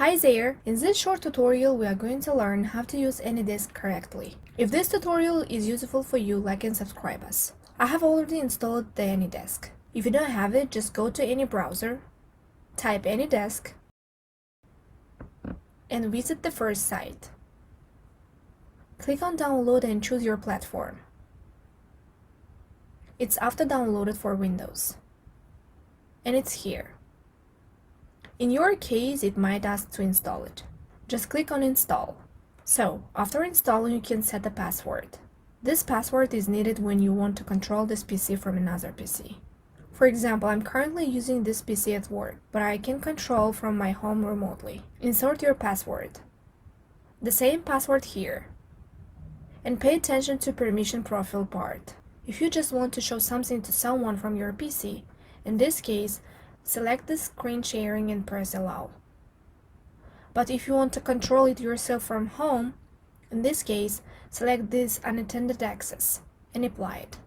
Hi there! In this short tutorial we are going to learn how to use AnyDesk correctly. If this tutorial is useful for you, like and subscribe us. I have already installed the AnyDesk. If you don't have it, just go to any browser, type AnyDesk, and visit the first site. Click on download and choose your platform. It's after downloaded for Windows. And it's here. In your case, it might ask to install it. Just click on install. So, after installing, you can set a password. This password is needed when you want to control this PC from another PC. For example, I'm currently using this PC at work, but I can control from my home remotely. Insert your password. The same password here. And pay attention to permission profile part. If you just want to show something to someone from your PC, in this case, select the screen sharing and press allow. But if you want to control it yourself from home, in this case, select this unattended access and apply it.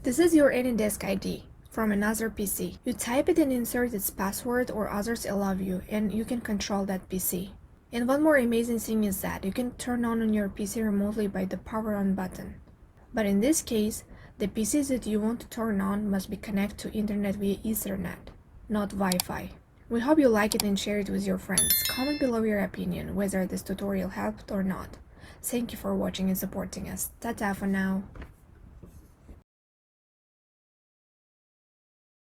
This is your AnyDesk ID from another PC. You type it and insert its password, or others allow you, and you can control that PC. And one more amazing thing is that you can turn on your PC remotely by the power on button. But in this case, the PCs that you want to turn on must be connected to internet via Ethernet, not Wi-Fi. We hope you like it and share it with your friends. Comment below your opinion, whether this tutorial helped or not. Thank you for watching and supporting us. Ta-ta for now.